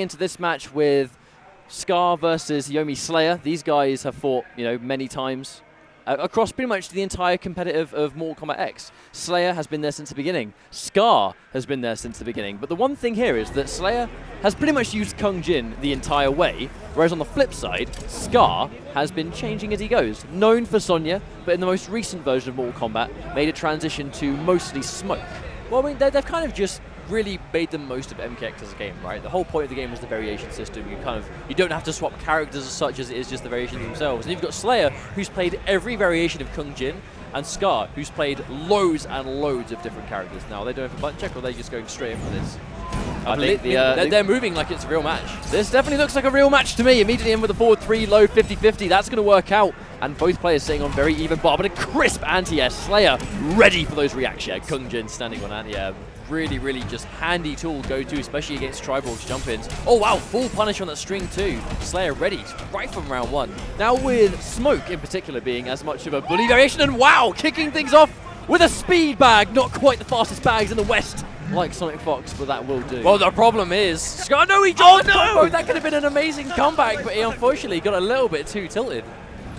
Into this match with Scar versus Yomi Slayer. These guys have fought, many times across pretty much the entire competitive of Mortal Kombat X. Slayer has been there since the beginning. Scar has been there since the beginning. But the one thing here is that Slayer has pretty much used Kung Jin the entire way, whereas on the flip side, Scar has been changing as he goes. Known for Sonya, but in the most recent version of Mortal Kombat, made a transition to mostly Smoke. Well, I mean, they've kind of just really made the most of MKX as a game, right? The whole point of the game is the variation system. You don't have to swap characters as such as it is just the variations themselves. And you've got Slayer, who's played every variation of Kung Jin, and Scar, who's played loads and loads of different characters. Now, are they doing it for button check, or are they just going straight in for this? I think they're moving like it's a real match. This definitely looks like a real match to me. Immediately in with a forward 3, low 50-50. That's going to work out. And both players sitting on very even bar, but a crisp anti-air. Slayer ready for those reactions. Kung Jin standing on anti-air. Really, really just handy tool go-to, especially against Triborg's jump-ins. Oh, wow, full punish on that string too. Slayer ready right from round 1. Now with Smoke in particular being as much of a bully variation, and wow, kicking things off with a speed bag. Not quite the fastest bags in the West, like Sonic Fox, but that will do. Well, the problem is, Scar, no, he dropped the combo. That could have been an amazing comeback, but he unfortunately got a little bit too tilted.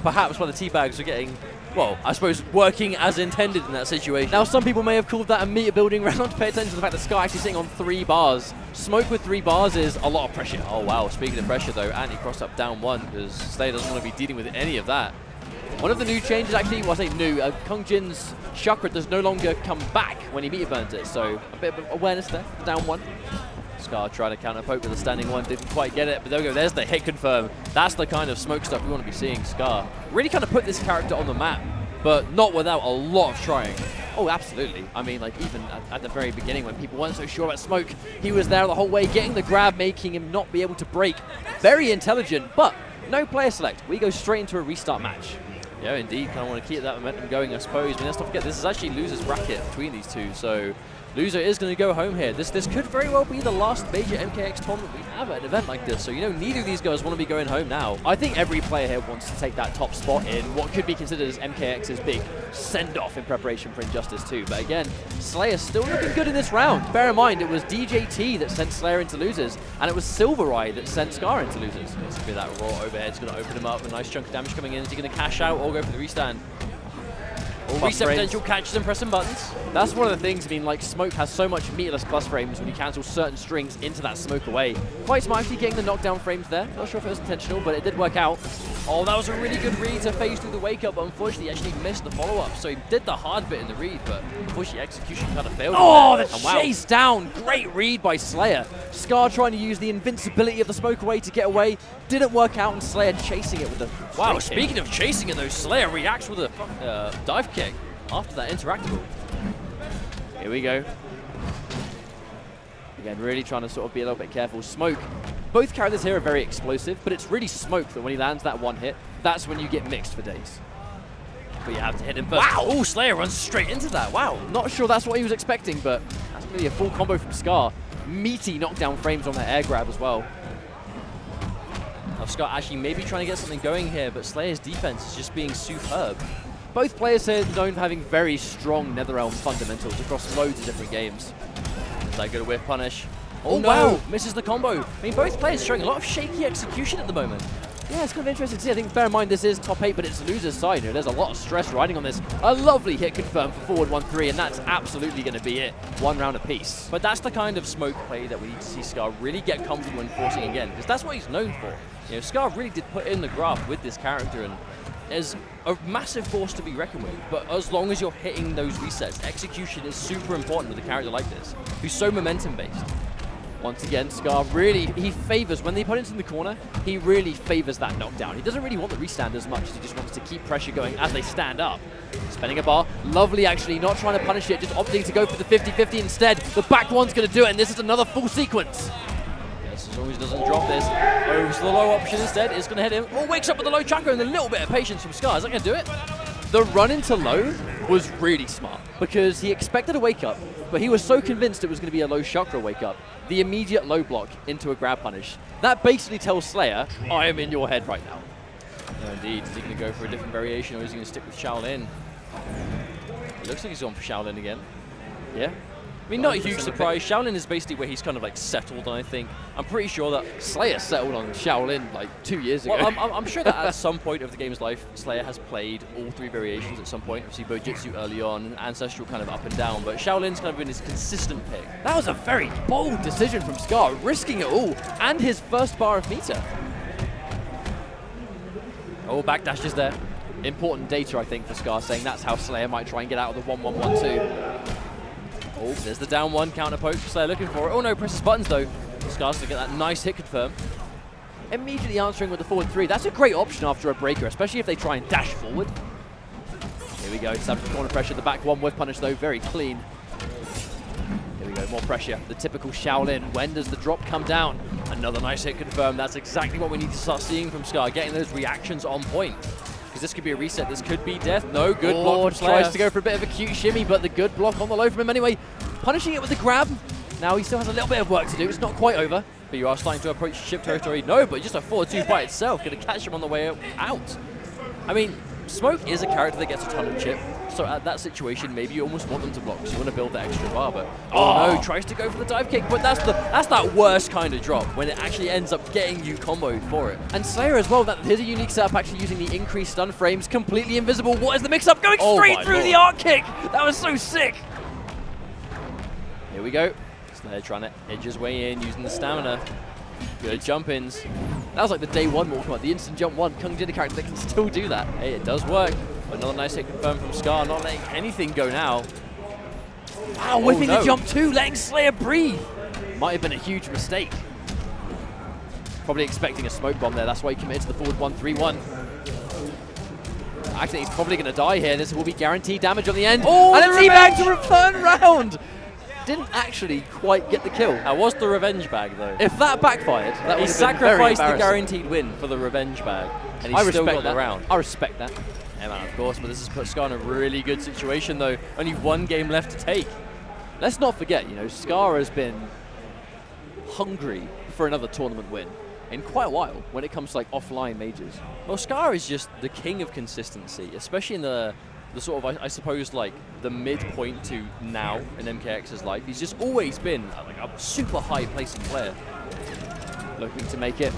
Perhaps while the T-bags were getting, well, I suppose working as intended in that situation. Now, some people may have called that a meter building round. Pay attention to the fact that Scar actually sitting on 3 bars. Smoke with 3 bars is a lot of pressure. Oh, wow. Speaking of pressure, though, anti-cross up down 1, because Slayer doesn't want to be dealing with any of that. One of the new changes, actually, well, I say new, Kung Jin's chakra does no longer come back when he meter burns it, so a bit of awareness there, down 1. Scar trying to counter poke with a standing 1, didn't quite get it, but there we go, there's the hit confirm. That's the kind of Smoke stuff we want to be seeing. Scar really kind of put this character on the map, but not without a lot of trying. Oh, absolutely. I mean, like, even at the very beginning when people weren't so sure about Smoke, he was there the whole way, getting the grab, making him not be able to break. Very intelligent, but no player select. We go straight into a restart match. Yeah, indeed, kind of want to keep that momentum going, I suppose. I mean, let's not forget, this is actually loser's bracket between these two, so loser is going to go home here. This could very well be the last major MKX tournament we have at an event like this, so neither of these guys want to be going home now. I think every player here wants to take that top spot in what could be considered as MKX's big send-off in preparation for Injustice 2. But again, Slayer still looking good in this round. Bear in mind, it was DJT that sent Slayer into losers, and it was Silver Eye that sent Scar into losers. It's going to be that raw overhead's going to open him up. A nice chunk of damage coming in. Is he going to cash out or go for the restand? Reset potential, catches and pressing buttons. That's one of the things, I mean, like, Smoke has so much meterless plus frames when you cancel certain strings into that Smoke away. Quite smart actually getting the knockdown frames there. Not sure if it was intentional, but it did work out. Oh, that was a really good read to phase through the wake-up, but unfortunately he actually missed the follow-up. So he did the hard bit in the read, but unfortunately execution kind of failed. Oh, the chase down! Great read by Slayer. Scar trying to use the invincibility of the Smoke away to get away. Didn't work out, and Slayer chasing it with a... Wow, speaking of chasing it though, Slayer reacts with a dive kick after that interactable. Here we go. Again, really trying to sort of be a little bit careful. Smoke. Both characters here are very explosive, but it's really Smoke that when he lands that one hit, that's when you get mixed for days. But you have to hit him first. Wow! Oh, Slayer runs straight into that. Wow. Not sure that's what he was expecting, but that's going to be a full combo from Scar. Meaty knockdown frames on that air grab as well. Now Scar actually maybe trying to get something going here, but Slayer's defense is just being superb. Both players here known for having very strong Netherrealm fundamentals across loads of different games. Is that good whiff punish? Oh no! Wow. Misses the combo. I mean, both players showing a lot of shaky execution at the moment. Yeah, it's kind of interesting to see. I think, bear in mind, this is top 8, but it's loser's side here. There's a lot of stress riding on this. A lovely hit confirmed for forward 1-3, and that's absolutely going to be it. 1 round apiece. But that's the kind of Smoke play that we need to see Scar really get comfortable enforcing again, because that's what he's known for. Scar really did put in the graft with this character, and there's a massive force to be reckoned with. But as long as you're hitting those resets, execution is super important with a character like this, who's so momentum-based. Once again, Scar really, he favors, when the opponent's in the corner, he really favors that knockdown. He doesn't really want the restand as much as he just wants to keep pressure going as they stand up. Spinning a bar, lovely actually, not trying to punish it, just opting to go for the 50-50 instead. The back one's going to do it, and this is another full sequence. Yes, as long as he doesn't drop this. Over to the low option instead, it's going to hit him. Oh, wakes up with the low chakra and a little bit of patience from Scar. Is that going to do it? The run into low was really smart because he expected a wake up, but he was so convinced it was going to be a low chakra wake up. The immediate low block into a grab punish. That basically tells Slayer, I am in your head right now. No, indeed. Is he going to go for a different variation, or is he going to stick with Shaolin? It looks like he's gone for Shaolin again. Yeah. I mean, not a huge surprise. Shaolin is basically where he's kind of like settled, I think. I'm pretty sure that Slayer settled on Shaolin like 2 years ago. Well, I'm sure that at some point of the game's life, Slayer has played all 3 variations at some point. Obviously, Bojutsu early on, and Ancestral kind of up and down, but Shaolin's kind of been his consistent pick. That was a very bold decision from Scar, risking it all, and his first bar of meter. Oh, backdash is there. Important data, I think, for Scar, saying that's how Slayer might try and get out of the 1-1-1-2. Oh, there's the down one, counter poke. Slayer looking for it. Oh no, presses buttons though. Scar's to get that nice hit confirm. Immediately answering with the forward 3. That's a great option after a breaker, especially if they try and dash forward. Here we go, established corner pressure. The back one with punish though, very clean. Here we go, more pressure. The typical Shaolin. When does the drop come down? Another nice hit confirm. That's exactly what we need to start seeing from Scar, getting those reactions on point. Because this could be a reset, this could be death. No, good block from Slayer. Tries to go for a bit of a cute shimmy, but the good block on the low from him anyway. Punishing it with the grab. Now he still has a little bit of work to do. It's not quite over. But you are starting to approach ship territory. No, but just a 4-2 by itself. Going to catch him on the way out. I mean, Smoke is a character that gets a ton of chip. So at that situation, maybe you almost want them to block because you want to build that extra bar. But oh no, tries to go for the dive kick. But that's that worst kind of drop when it actually ends up getting you comboed for it. And Slayer as well. Here's a unique setup actually using the increased stun frames. Completely invisible. What is the mix-up? Going straight through the arc kick. That was so sick. Here we go. Slayer trying to edge his way in using the stamina. Good jump-ins. That was like the day one Mortal Kombat, the instant jump one. Kung Jin, a character that can still do that. Hey, it does work. Another nice hit confirmed from Scar, not letting anything go now. Wow, whipping the jump too, letting Slayer breathe. Might have been a huge mistake. Probably expecting a smoke bomb there, that's why he committed to the forward 1-3-1. Actually, he's probably going to die here. This will be guaranteed damage on the end. Oh, and a teabag to return round. Didn't actually quite get the kill. That was the revenge bag, though. If that backfired, that he sacrificed the guaranteed win for the revenge bag, and he still got the round. I respect that. Yeah, man, of course, but this has put Scar in a really good situation, though. Only 1 game left to take. Let's not forget, you know, Scar has been hungry for another tournament win in quite a while when it comes to, like, offline majors. Well, Scar is just the king of consistency, especially in the sort of, I suppose, like, the midpoint to now in MKX's life. He's just always been, like, a super high-placing player. Looking to make it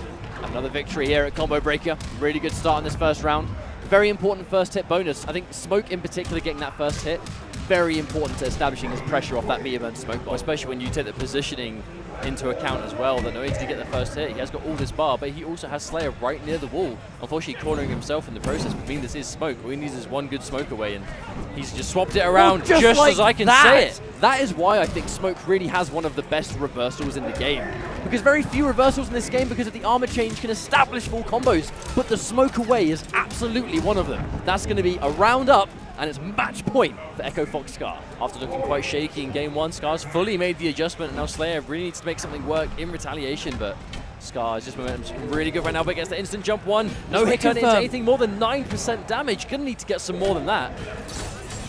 another victory here at Combo Breaker. Really good start in this first round. Very important first hit bonus. I think Smoke in particular getting that first hit, very important to establishing his pressure off that meter burn smoke bomb. Especially when you take the positioning into account as well, that no need to get the first hit. He has got all this bar, but he also has Slayer right near the wall. Unfortunately, cornering himself in the process, but this is Smoke. All he needs is 1 good smoke away, and he's just swapped it around just like as I can say it. That is why I think Smoke really has one of the best reversals in the game. Because very few reversals in this game, because of the armor change, can establish full combos. But the smoke away is absolutely one of them. That's going to be a round up, and it's match point for EchoFox Scar. After looking quite shaky in game 1, Scar's fully made the adjustment, and now Slayer really needs to make something work in retaliation, but Scar's just momentum really good right now, but gets the instant jump 1. No hit turn into anything more than 9% damage. Gonna need to get some more than that.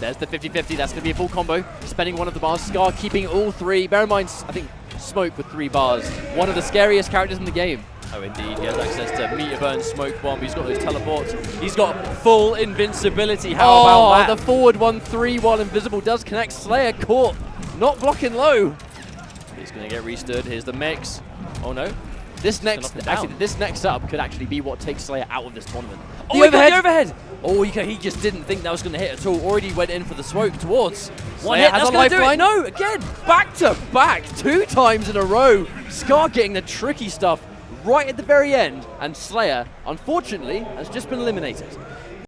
There's the 50-50, that's gonna be a full combo. Spending one of the bars, Scar keeping all 3. Bear in mind, I think Smoke with 3 bars. One of the scariest characters in the game. Oh, indeed. He has access to meter burn, smoke bomb. He's got those teleports. He's got full invincibility. How about that? The forward 1-3 while invisible does connect. Slayer caught, not blocking low. He's going to get restood. Here's the mix. Oh, no. This next up could actually be what takes Slayer out of this tournament. Oh, the overhead! Oh, he just didn't think that was going to hit at all. Already went in for the smoke towards. One hit, has a lifeline. No, again, back to back, 2 times in a row. Scar getting the tricky stuff right at the very end, and Slayer, unfortunately, has just been eliminated.